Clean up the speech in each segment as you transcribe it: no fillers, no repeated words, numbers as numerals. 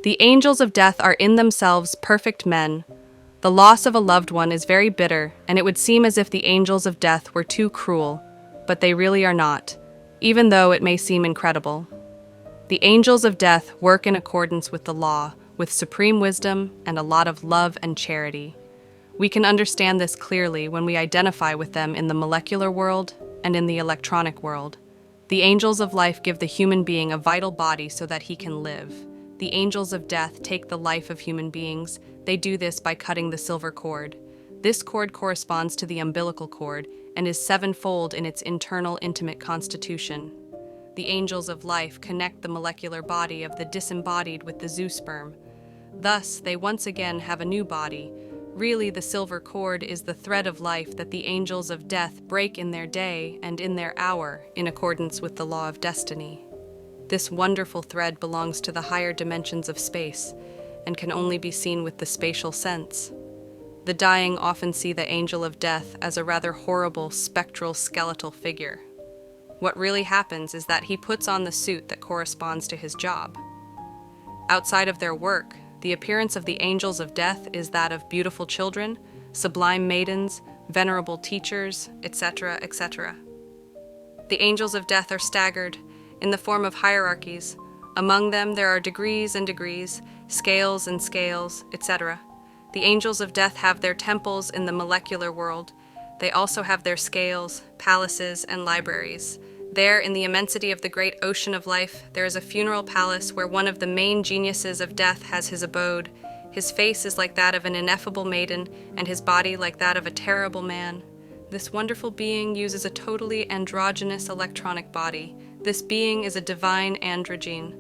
The angels of death are in themselves perfect men. The loss of a loved one is very bitter, and it would seem as if the angels of death were too cruel, but they really are not, even though it may seem incredible. The angels of death work in accordance with the law, with supreme wisdom and a lot of love and charity. We can understand this clearly when we identify with them in the molecular world and in the electronic world. The angels of life give the human being a vital body so that he can live. The angels of death take the life of human beings. They do this by cutting the silver cord. This cord corresponds to the umbilical cord and is sevenfold in its internal intimate constitution. The angels of life connect the molecular body of the disembodied with the zoosperm. Thus, they once again have a new body. Really, the silver cord is the thread of life that the angels of death break in their day and in their hour, in accordance with the law of destiny. This wonderful thread belongs to the higher dimensions of space and can only be seen with the spatial sense. The dying often see the angel of death as a rather horrible, spectral, skeletal figure. What really happens is that he puts on the suit that corresponds to his job. Outside of their work, the appearance of the angels of death is that of beautiful children, sublime maidens, venerable teachers, etc., etc. The angels of death are staggered in the form of hierarchies. Among them there are degrees and degrees, scales and scales, etc. The angels of death have their temples in the molecular world. They also have their scales, palaces, and libraries. There, in the immensity of the great ocean of life, there is a funeral palace where one of the main geniuses of death has his abode. His face is like that of an ineffable maiden, and his body like that of a terrible man. This wonderful being uses a totally androgynous electronic body. This being is a divine androgyne.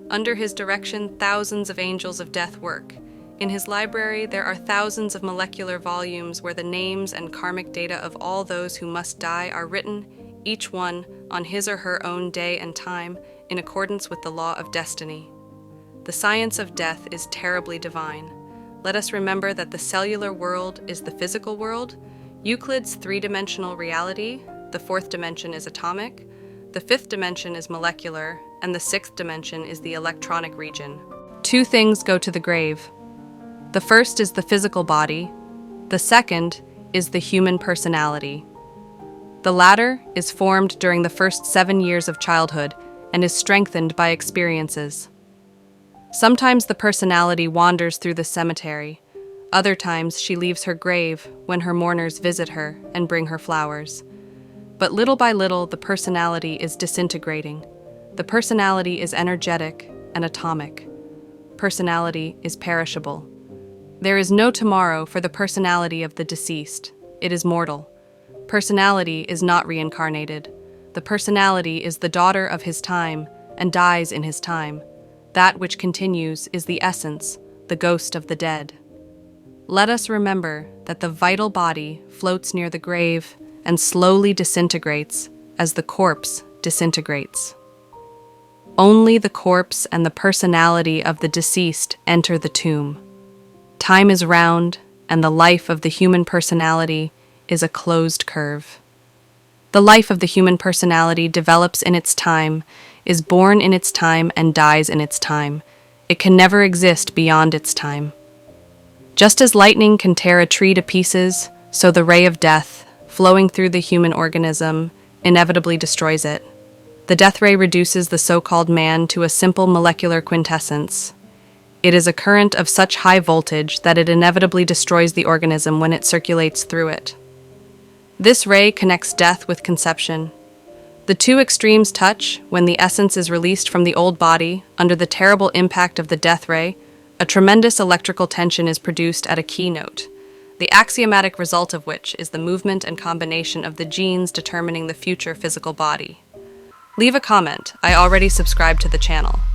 Under his direction, thousands of angels of death work. In his library, there are thousands of molecular volumes where the names and karmic data of all those who must die are written, each one on his or her own day and time, in accordance with the law of destiny. The science of death is terribly divine. Let us remember that the cellular world is the physical world, Euclid's three-dimensional reality, the fourth dimension is atomic, the fifth dimension is molecular, and the sixth dimension is the electronic region. Two things go to the grave. The first is the physical body. The second is the human personality. The latter is formed during the first 7 years of childhood and is strengthened by experiences. Sometimes the personality wanders through the cemetery. Other times she leaves her grave when her mourners visit her and bring her flowers. But little by little, the personality is disintegrating. The personality is energetic and atomic. Personality is perishable. There is no tomorrow for the personality of the deceased. It is mortal. Personality is not reincarnated. The personality is the daughter of his time and dies in his time. That which continues is the essence, the ghost of the dead. Let us remember that the vital body floats near the grave and slowly disintegrates as the corpse disintegrates. Only the corpse and the personality of the deceased enter the tomb. Time is round, and the life of the human personality is a closed curve. The life of the human personality develops in its time, is born in its time, and dies in its time. It can never exist beyond its time. Just as lightning can tear a tree to pieces, so the ray of death, flowing through the human organism, inevitably destroys it. The death ray reduces the so-called man to a simple molecular quintessence. It is a current of such high voltage that it inevitably destroys the organism when it circulates through it. This ray connects death with conception. The two extremes touch when the essence is released from the old body under the terrible impact of the death ray. A tremendous electrical tension is produced at a keynote, the axiomatic result of which is the movement and combination of the genes determining the future physical body. Leave a comment. I already subscribed to the channel.